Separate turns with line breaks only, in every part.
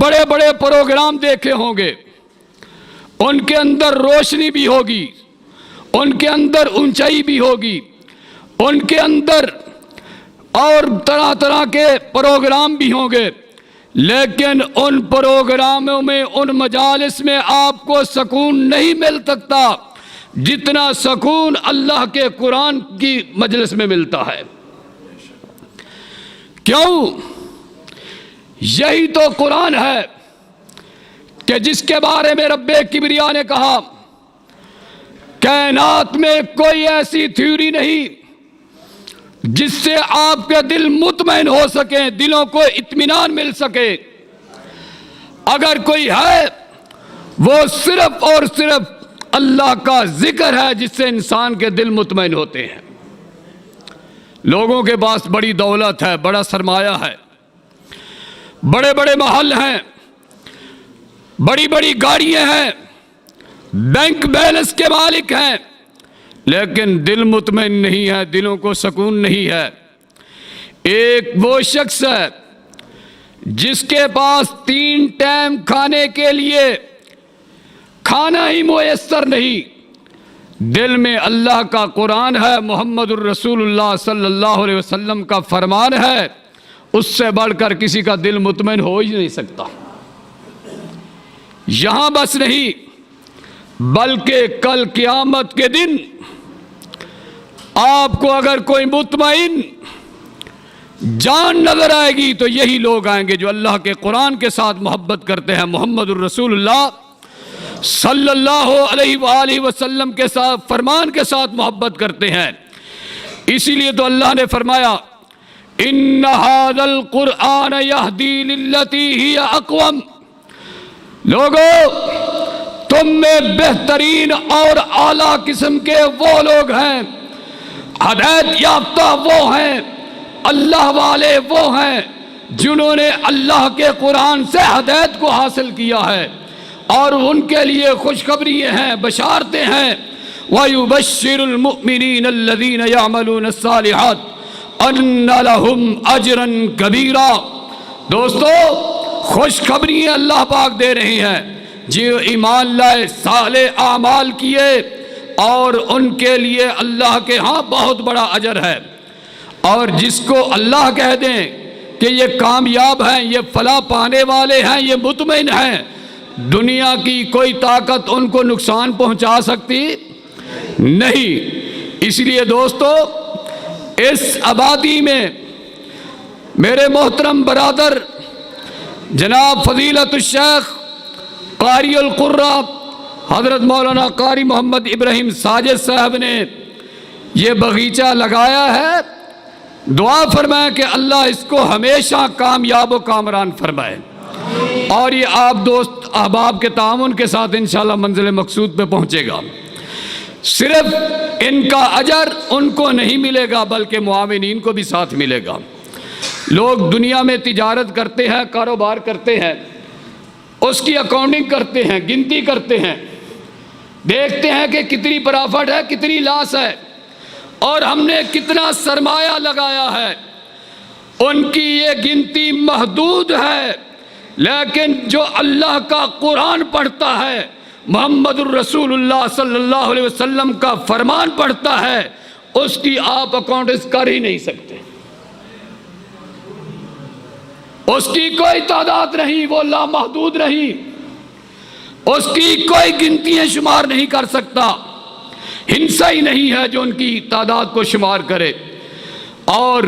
بڑے بڑے پروگرام دیکھے ہوں گے، ان کے اندر روشنی بھی ہوگی، ان کے اندر اونچائی بھی ہوگی، ان کے اندر اور طرح طرح کے پروگرام بھی ہوں گے، لیکن ان پروگراموں میں، ان مجالس میں آپ کو سکون نہیں مل سکتا جتنا سکون اللہ کے قرآن کی مجلس میں ملتا ہے۔ کیوں؟ یہی تو قرآن ہے کہ جس کے بارے میں رب کبریا نے کہا کائنات میں کوئی ایسی تھیوری نہیں جس سے آپ کے دل مطمئن ہو سکیں، دلوں کو اطمینان مل سکے۔ اگر کوئی ہے وہ صرف اور صرف اللہ کا ذکر ہے جس سے انسان کے دل مطمئن ہوتے ہیں۔ لوگوں کے پاس بڑی دولت ہے، بڑا سرمایہ ہے، بڑے بڑے محل ہیں، بڑی بڑی گاڑیاں ہیں، بینک بیلنس کے مالک ہیں، لیکن دل مطمئن نہیں ہے، دلوں کو سکون نہیں ہے۔ ایک وہ شخص ہے جس کے پاس 3 ٹائم کھانے کے لیے کھانا ہی میسر نہیں، دل میں اللہ کا قرآن ہے، محمد الرسول اللہ صلی اللہ علیہ وسلم کا فرمان ہے، اس سے بڑھ کر کسی کا دل مطمئن ہو ہی نہیں سکتا۔ یہاں بس نہیں بلکہ کل قیامت کے دن آپ کو اگر کوئی مطمئن جان نظر آئے گی تو یہی لوگ آئیں گے جو اللہ کے قرآن کے ساتھ محبت کرتے ہیں، محمد الرسول اللہ صلی اللہ علیہ وآلہ وسلم کے ساتھ، فرمان کے ساتھ محبت کرتے ہیں۔ اسی لیے تو اللہ نے فرمایا ان ھذا القرآن یہدی للتی ہی اقوم، لوگو تم میں بہترین اور اعلیٰ قسم کے وہ لوگ ہیں، ہدایت یافتہ وہ ہیں، اللہ والے وہ ہیں جنہوں نے اللہ کے قرآن سے ہدایت کو حاصل کیا ہے، اور ان کے لیے خوشخبری ہیں، بشارتیں ہیں۔ وَيُبَشِّرُ الْمُؤْمِنِينَ الَّذِينَ يَعْمَلُونَ الصَّالِحَاتِ أَنَّ لَهُمْ أَجْرًا كَبِيرًا۔ دوستو خوشخبری اللہ پاک دے رہے ہیں جو ایمان لائے، صالح اعمال کیے، اور ان کے لیے اللہ کے ہاں بہت اجر اجر ہے۔ اور جس کو اللہ کہہ دیں کہ یہ کامیاب ہیں، یہ فلاح پانے والے ہیں، یہ مطمئن ہیں، دنیا کی کوئی طاقت ان کو نقصان پہنچا سکتی نہیں۔ اس لیے دوستو اس آبادی میں میرے محترم برادر جناب فضیلت الشیخ قاری القرہ حضرت مولانا قاری محمد ابراہیم ساجد صاحب نے یہ باغیچہ لگایا ہے، دعا فرمائیں کہ اللہ اس کو ہمیشہ کامیاب و کامران فرمائے، اور یہ آپ دوست احباب کے تعاون کے ساتھ انشاءاللہ منزل مقصود پہ پہنچے گا۔ صرف ان کا اجر ان کو نہیں ملے گا بلکہ معاونین کو بھی ساتھ ملے گا۔ لوگ دنیا میں تجارت کرتے ہیں، کاروبار کرتے ہیں، اس کی اکاؤنٹنگ کرتے ہیں، گنتی کرتے ہیں، دیکھتے ہیں کہ کتنی پرافٹ ہے، کتنی لاس ہے، اور ہم نے کتنا سرمایہ لگایا ہے۔ ان کی یہ گنتی محدود ہے، لیکن جو اللہ کا قرآن پڑھتا ہے، محمد الرسول اللہ صلی اللہ علیہ وسلم کا فرمان پڑھتا ہے، اس کی آپ اکاؤنٹس کر ہی نہیں سکتے۔ اس کی کوئی تعداد نہیں، وہ لامحدود نہیں، اس کی کوئی گنتیاں شمار نہیں کر سکتا، ہنسا ہی نہیں ہے جو ان کی تعداد کو شمار کرے۔ اور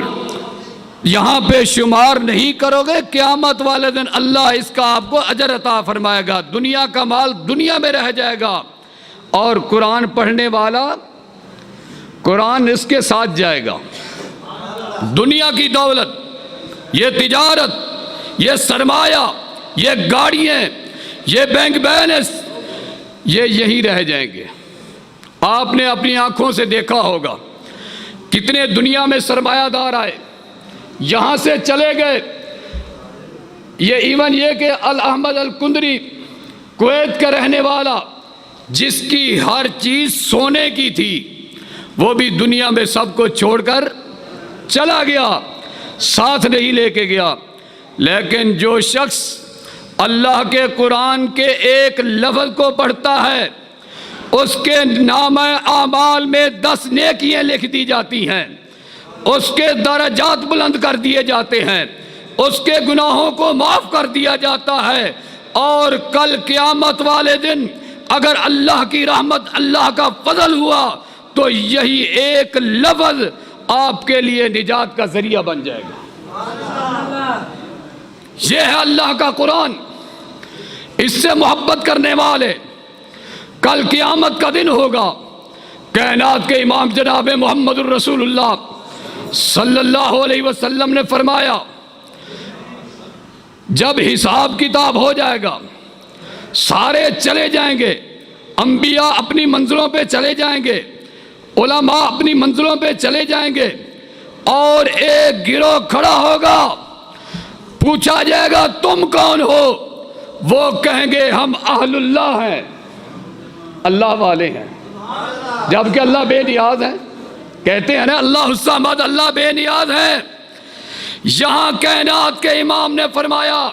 یہاں پہ شمار نہیں کرو گے، قیامت والے دن اللہ اس کا آپ کو اجر عطا فرمائے گا، دنیا کا مال دنیا میں رہ جائے گا، اور قرآن پڑھنے والا قرآن اس کے ساتھ جائے گا۔ دنیا کی دولت، یہ تجارت، یہ سرمایہ، یہ گاڑیاں، یہ بینک بیلنس، یہ یہی رہ جائیں گے۔ آپ نے اپنی آنکھوں سے دیکھا ہوگا کتنے دنیا میں سرمایہ دار آئے، یہاں سے چلے گئے۔ یہ ایون یہ کہ الاحمد الکندری کویت کا رہنے والا، جس کی ہر چیز سونے کی تھی، وہ بھی دنیا میں سب کو چھوڑ کر چلا گیا، ساتھ نہیں لے کے گیا۔ لیکن جو شخص اللہ کے قرآن کے ایک لفظ کو پڑھتا ہے اس کے نامہ اعمال میں 10 نیکیاں لکھ دی جاتی ہیں، اس کے درجات بلند کر دیے جاتے ہیں، اس کے گناہوں کو معاف کر دیا جاتا ہے، اور کل قیامت والے دن اگر اللہ کی رحمت، اللہ کا فضل ہوا تو یہی ایک لفظ آپ کے لیے نجات کا ذریعہ بن جائے گا۔ یہ ہے اللہ کا قرآن، اس سے محبت کرنے والے کل قیامت کا دن ہوگا۔ کائنات کے امام جناب محمد الرسول اللہ صلی اللہ علیہ وسلم نے فرمایا جب حساب کتاب ہو جائے گا، سارے چلے جائیں گے، انبیاء اپنی منزلوں پہ چلے جائیں گے، علماء اپنی منزلوں پہ چلے جائیں گے، اور ایک گروہ کھڑا ہوگا، پوچھا جائے گا تم کون ہو؟ وہ کہیں گے ہم اہل اللہ ہیں، اللہ والے ہیں، جبکہ اللہ بے نیاز ہے۔ کہتے ہیں نا اللہ الصمد، اللہ بے نیاز ہے۔ یہاں کائنات کے امام نے فرمایا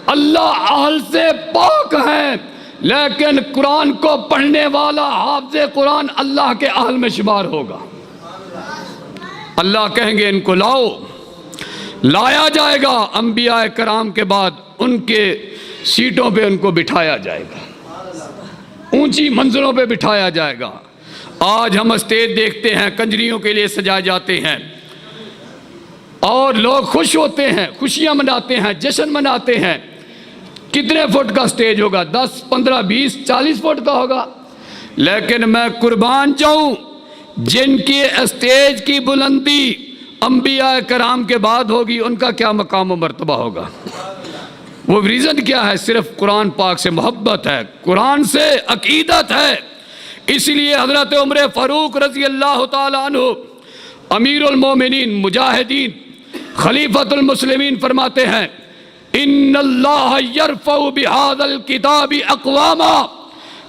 اللہ اہل سے پاک ہے، لیکن قرآن کو پڑھنے والا حافظ قرآن اللہ کے اہل میں شمار ہوگا۔ اللہ کہیں گے ان کو لاؤ، لایا جائے گا، انبیاء کرام کے بعد ان کے سیٹوں پہ ان کو بٹھایا جائے گا، اونچی منزلوں پہ بٹھایا جائے گا۔ آج ہم اسٹیج دیکھتے ہیں کنجریوں کے لیے سجائے جاتے ہیں اور لوگ خوش ہوتے ہیں، خوشیاں مناتے ہیں، جشن مناتے ہیں۔ کتنے فٹ کا اسٹیج ہوگا؟ 10 15 20 40 فٹ کا ہوگا۔ لیکن میں قربان جاؤں، جن کی اسٹیج کی بلندی انبیاء کرام کے بعد ہوگی، ان کا کیا مقام و مرتبہ ہوگا؟ وہ ریزن کیا ہے؟ صرف قرآن پاک سے محبت ہے، قرآن سے عقیدت ہے۔ اس لیے حضرت عمر فاروق رضی اللہ تعالیٰ عنہ امیر المومنین، مجاہدین، خلیفۃ المسلمین فرماتے ہیں ان اللہ یرفع بہذا الکتاب اقواما،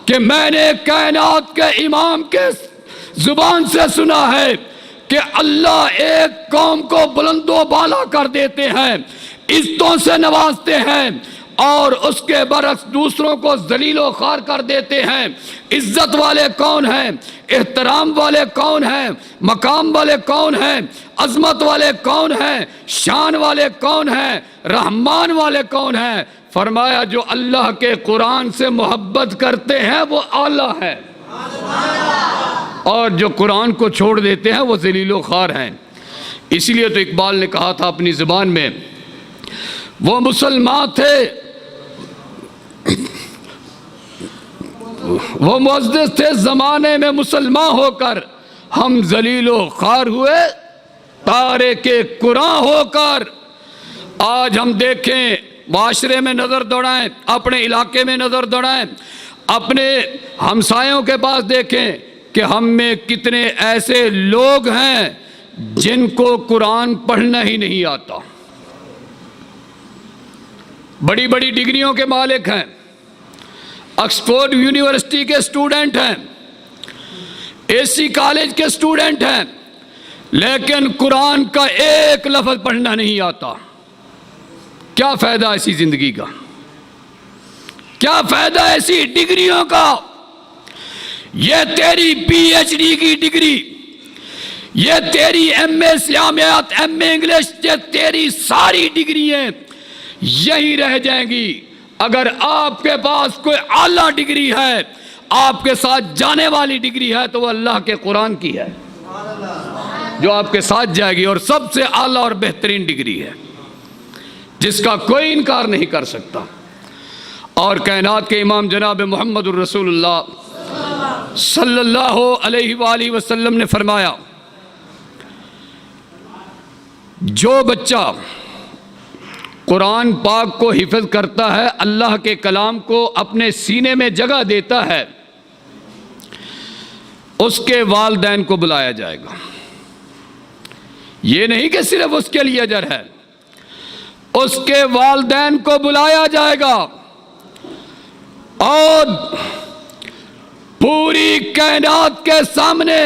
کہ میں نے کائنات کے امام کے زبان سے سنا ہے کہ اللہ ایک قوم کو بلند و بالا کر دیتے ہیں، عزتوں سے نوازتے ہیں، اور اس کے برعکس دوسروں کو ذلیل و خوار کر دیتے ہیں۔ عزت والے کون ہیں؟ احترام والے کون ہیں؟ مقام والے کون ہیں؟ عظمت والے کون ہیں؟ شان والے کون ہیں؟ رحمان والے کون ہیں؟ فرمایا جو اللہ کے قرآن سے محبت کرتے ہیں وہ اعلیٰ ہیں، اور جو قرآن کو چھوڑ دیتے ہیں وہ ذلیل و خوار ہیں۔ اسی لیے تو اقبال نے کہا تھا اپنی زبان میں، وہ مسلمان تھے، وہ معزز تھے زمانے میں مسلمان ہو کر، ہم ذلیل و خوار ہوئے تارک قرآن ہو کر۔ آج ہم دیکھیں، معاشرے میں نظر دوڑائیں، اپنے علاقے میں نظر دوڑائیں، اپنے ہمسایوں کے پاس دیکھیں کہ ہم میں کتنے ایسے لوگ ہیں جن کو قرآن پڑھنا ہی نہیں آتا، بڑی بڑی ڈگریوں کے مالک ہیں، آکسفورڈ یونیورسٹی کے اسٹوڈنٹ ہیں، اے سی کالج کے اسٹوڈنٹ ہیں، لیکن قرآن کا ایک لفظ پڑھنا نہیں آتا۔ کیا فائدہ ایسی زندگی کا؟ کیا فائدہ ایسی ڈگریوں کا؟ یہ تیری پی ایچ ڈی کی ڈگری، یہ تیری M a اسلامیات، M A English, یہ تیری ساری ڈگریاں یہی رہ جائیں گی۔ اگر آپ کے پاس کوئی اعلیٰ ڈگری ہے، آپ کے ساتھ جانے والی ڈگری ہے، تو وہ اللہ کے قرآن کی ہے جو آپ کے ساتھ جائے گی، اور سب سے اعلیٰ اور بہترین ڈگری ہے جس کا کوئی انکار نہیں کر سکتا۔ اور کائنات کے امام جناب محمد الرسول اللہ صلی اللہ علیہ وآلہ وسلم نے فرمایا جو بچہ قرآن پاک کو حفظ کرتا ہے، اللہ کے کلام کو اپنے سینے میں جگہ دیتا ہے، اس کے والدین کو بلایا جائے گا۔ یہ نہیں کہ صرف اس کے لیے اجر ہے، اس کے والدین کو بلایا جائے گا، اور پوری کائنات کے سامنے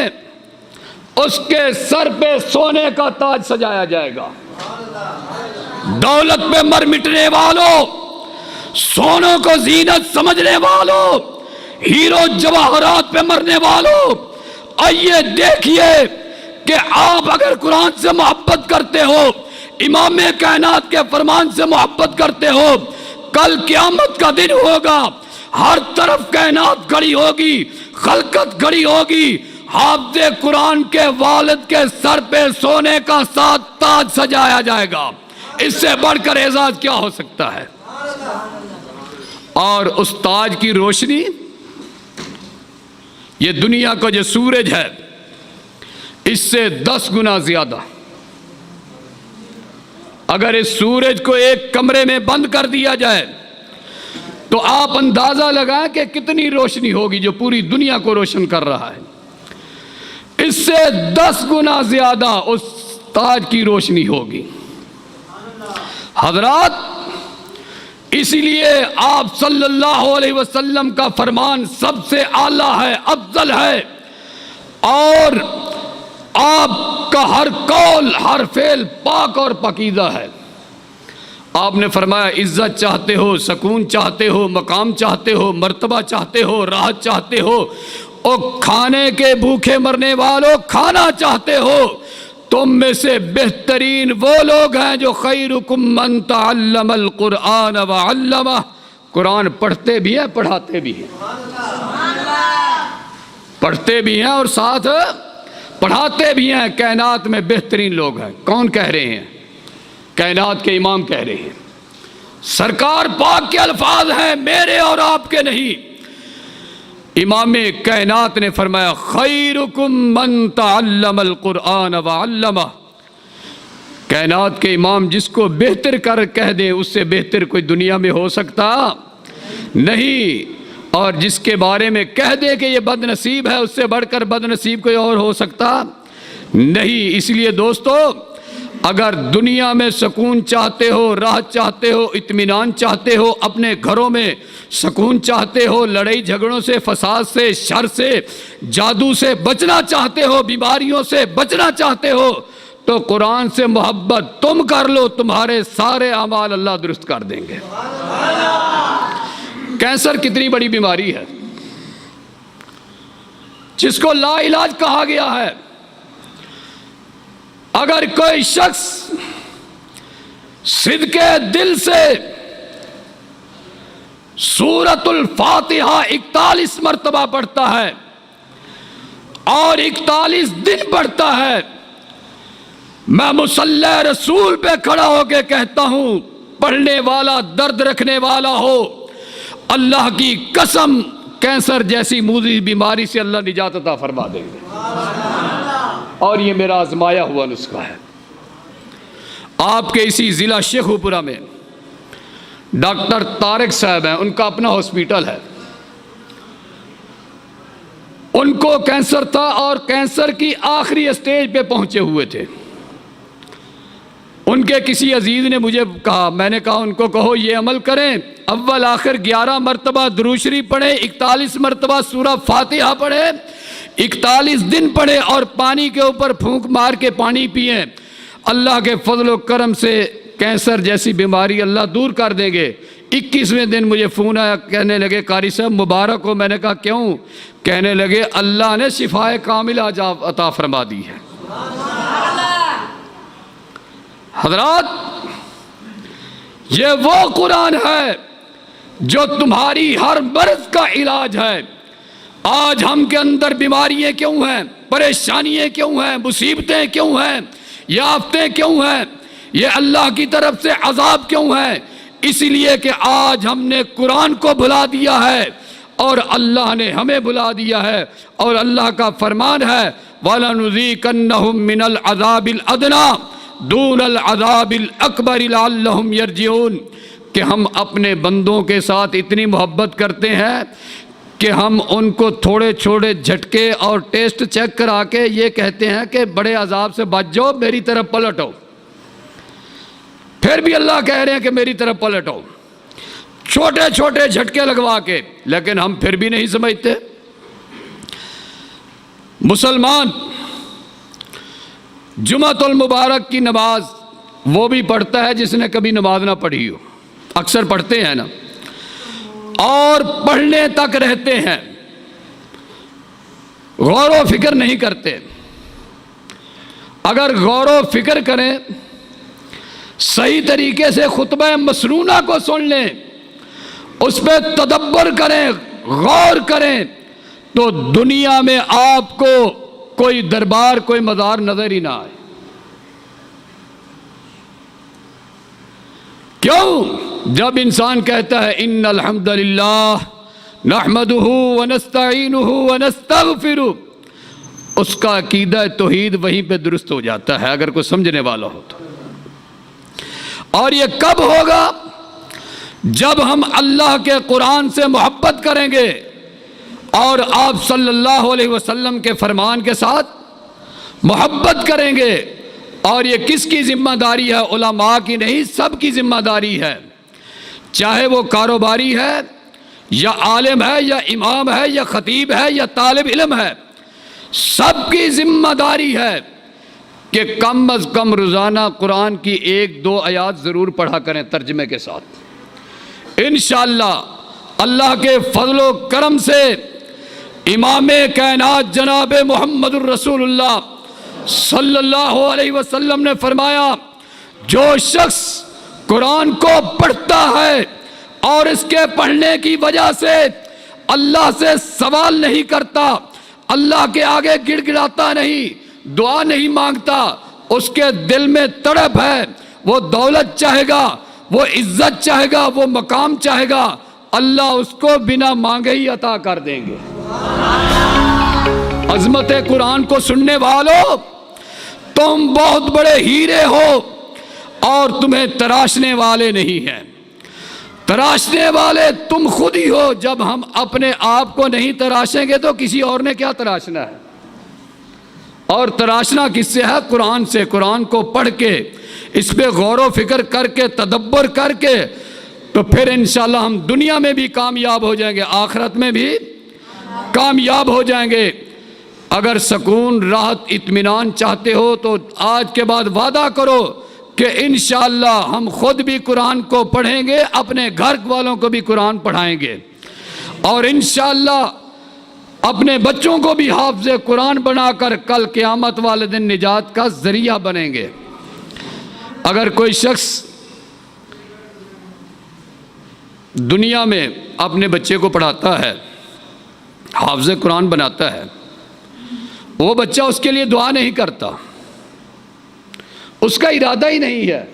اس کے سر پہ سونے کا تاج سجایا جائے گا۔ دولت پہ مر مٹنے والوں، سونوں کو زینت سمجھنے والوں، ہیرو جواہرات پہ مرنے والوں، آئیے دیکھیے کہ آپ اگر قرآن سے محبت کرتے ہو، امام کائنات کے فرمان سے محبت کرتے ہو، کل قیامت کا دن ہوگا، ہر طرف کائنات کھڑی ہوگی، خلقت کھڑی ہوگی، حافظ قرآن کے والد کے سر پہ سونے کا 7 تاج سجایا جائے گا۔ اس سے بڑھ کر اعزاز کیا ہو سکتا ہے؟ اور اس تاج کی روشنی یہ دنیا کا جو سورج ہے اس سے 10 گنا زیادہ۔ اگر اس سورج کو ایک کمرے میں بند کر دیا جائے تو آپ اندازہ لگائیں کہ کتنی روشنی ہوگی جو پوری دنیا کو روشن کر رہا ہے۔ اس سے 10 گنا زیادہ اس تاج کی روشنی ہوگی۔ حضرات، اسی لیے آپ صلی اللہ علیہ وسلم کا فرمان سب سے اعلیٰ ہے، افضل ہے، اور آپ کا ہر قول ہر فعل پاک اور پاکیزہ ہے۔ آپ نے فرمایا عزت چاہتے ہو، سکون چاہتے ہو، مقام چاہتے ہو، مرتبہ چاہتے ہو، راحت چاہتے ہو، اور کھانے کے بھوکے مرنے والوں کھانا چاہتے ہو، تم میں سے بہترین وہ لوگ ہیں جو خیرکم من تعلم القرآن وعلمہ، قرآن پڑھتے بھی ہیں پڑھاتے بھی ہیں، پڑھتے بھی ہیں اور ساتھ پڑھاتے بھی ہیں۔ کائنات میں بہترین لوگ ہیں۔ کون کہہ رہے ہیں؟ کائنات کے امام کہہ رہے ہیں، سرکار پاک کے الفاظ ہیں، میرے اور آپ کے نہیں۔ امام کائنات نے فرمایا خیرکم من تعلم القرآن وعلمہ۔ کائنات کے امام جس کو بہتر کر کہہ دے اس سے بہتر کوئی دنیا میں ہو سکتا نہیں، اور جس کے بارے میں کہہ دے کہ یہ بد نصیب ہے اس سے بڑھ کر بد نصیب کوئی اور ہو سکتا نہیں۔ اس لیے دوستو، اگر دنیا میں سکون چاہتے ہو، راحت چاہتے ہو، اطمینان چاہتے ہو، اپنے گھروں میں سکون چاہتے ہو، لڑائی جھگڑوں سے، فساد سے، شر سے، جادو سے بچنا چاہتے ہو، بیماریوں سے بچنا چاہتے ہو، تو قرآن سے محبت تم کر لو، تمہارے سارے اعمال اللہ درست کر دیں گے۔ کینسر کتنی بڑی بیماری ہے جس کو لا علاج کہا گیا ہے۔ اگر کوئی شخص صدقے دل سے سورۃ الفاتحہ 41 مرتبہ پڑھتا ہے اور 41 دن پڑھتا ہے، میں مصلی رسول پہ کھڑا ہو کے کہتا ہوں، پڑھنے والا درد رکھنے والا ہو، اللہ کی قسم کینسر جیسی موذی بیماری سے اللہ نجات عطا فرما دیں گے۔ اور یہ میرا آزمایا ہوا نسخہ ہے۔ آپ کے اسی ضلع شیخو پورہ میں ڈاکٹر طارق صاحب ہیں، ان کا اپنا ہاسپیٹل ہے، ان کو کینسر تھا اور کینسر کی آخری اسٹیج پہ پہنچے ہوئے تھے۔ ان کے کسی عزیز نے مجھے کہا، میں نے کہا ان کو کہو یہ عمل کریں، اول آخر 11 مرتبہ درود شریف پڑھیں، 41 مرتبہ سورہ فاتحہ پڑھیں، 41 دن پڑھیں اور پانی کے اوپر پھونک مار کے پانی پئیں، اللہ کے فضل و کرم سے کینسر جیسی بیماری اللہ دور کر دیں گے۔ 21ویں دن مجھے فون آیا، کہنے لگے قاری صاحب مبارک ہو۔ میں نے کہا کیوں؟ کہنے لگے اللہ نے شفائے کاملہ عطا فرما دی ہے۔ حضرات، یہ وہ قرآن ہے جو تمہاری ہر مرض کا علاج ہے۔ آج ہم کے اندر بیماریاں کیوں ہیں؟ پریشانیاں کیوں ہیں؟ مصیبتیں کیوں ہیں؟ یہ آفتیں کیوں ہیں؟ یہ اللہ کی طرف سے عذاب کیوں ہیں؟ اسی لیے کہ آج ہم نے قرآن کو بھلا دیا ہے اور اللہ نے ہمیں بھلا دیا ہے، اور اللہ کا فرمان ہے وَلَنُذِيقَنَّهُم مِّنَ الْعَذَابِ الْأَدْنَىٰ دُونَ الْعَذَابِ الْأَكْبَرِ لَعَلَّهُمْ يَرْجِعُونَ، کہ ہم اپنے بندوں کے ساتھ اتنی محبت کرتے ہیں کہ ہم ان کو تھوڑے چھوڑے جھٹکے اور ٹیسٹ چیک کرا کے یہ کہتے ہیں کہ بڑے عذاب سے بچ جاؤ، میری طرف پلٹو۔ پھر بھی اللہ کہہ رہے ہیں کہ میری طرف پلٹو، چھوٹے چھوٹے جھٹکے لگوا کے، لیکن ہم پھر بھی نہیں سمجھتے۔ مسلمان جمعۃ المبارک کی نماز وہ بھی پڑھتا ہے جس نے کبھی نماز نہ پڑھی ہو، اکثر پڑھتے ہیں نا، اور پڑھنے تک رہتے ہیں، غور و فکر نہیں کرتے۔ اگر غور و فکر کریں، صحیح طریقے سے خطبہ مسنونہ کو سن لیں، اس پہ تدبر کریں، غور کریں، تو دنیا میں آپ کو کوئی دربار، کوئی مزار نظر ہی نہ آئے۔ کیوں؟ جب انسان کہتا ہے ان الحمد للہ نحمدہ ونستعینہ ونستغفرہ، اس کا عقیدہ توحید وہیں پہ درست ہو جاتا ہے، اگر کوئی سمجھنے والا ہو تو۔ اور یہ کب ہوگا؟ جب ہم اللہ کے قرآن سے محبت کریں گے اور آپ صلی اللہ علیہ وسلم کے فرمان کے ساتھ محبت کریں گے۔ اور یہ کس کی ذمہ داری ہے؟ علماء کی نہیں، سب کی ذمہ داری ہے، چاہے وہ کاروباری ہے یا عالم ہے یا امام ہے یا خطیب ہے یا طالب علم ہے، سب کی ذمہ داری ہے کہ کم از کم روزانہ قرآن کی 1-2 آیات ضرور پڑھا کریں ترجمے کے ساتھ۔ انشاءاللہ اللہ کے فضل و کرم سے امام کائنات جناب محمد الرسول اللہ صلی اللہ علیہ وسلم نے فرمایا، جو شخص قرآن کو پڑھتا ہے اور اس کے پڑھنے کی وجہ سے اللہ سے سوال نہیں کرتا، اللہ کے آگے گڑ گڑاتا نہیں، دعا نہیں مانگتا، اس کے دل میں تڑپ ہے، وہ دولت چاہے گا، وہ عزت چاہے گا، وہ مقام چاہے گا، اللہ اس کو بنا مانگے ہی عطا کر دیں گے۔ عظمت قرآن کو سننے والوں، تم بہت بڑے ہیرے ہو اور تمہیں تراشنے والے نہیں ہیں، تراشنے والے تم خود ہی ہو۔ جب ہم اپنے آپ کو نہیں تراشیں گے تو کسی اور نے کیا تراشنا ہے؟ اور تراشنا کس سے ہے؟ قرآن سے۔ قرآن کو پڑھ کے، اس پہ غور و فکر کر کے، تدبر کر کے، تو پھر انشاءاللہ ہم دنیا میں بھی کامیاب ہو جائیں گے، آخرت میں بھی کامیاب ہو جائیں گے۔ اگر سکون، راحت، اطمینان چاہتے ہو تو آج کے بعد وعدہ کرو کہ انشاءاللہ ہم خود بھی قرآن کو پڑھیں گے، اپنے گھر والوں کو بھی قرآن پڑھائیں گے، اور انشاءاللہ اپنے بچوں کو بھی حافظ قرآن بنا کر کل قیامت والے دن نجات کا ذریعہ بنیں گے۔ اگر کوئی شخص دنیا میں اپنے بچے کو پڑھاتا ہے، حافظ قرآن بناتا ہے، وہ بچہ اس کے لیے دعا نہیں کرتا، اس کا ارادہ ہی نہیں ہے،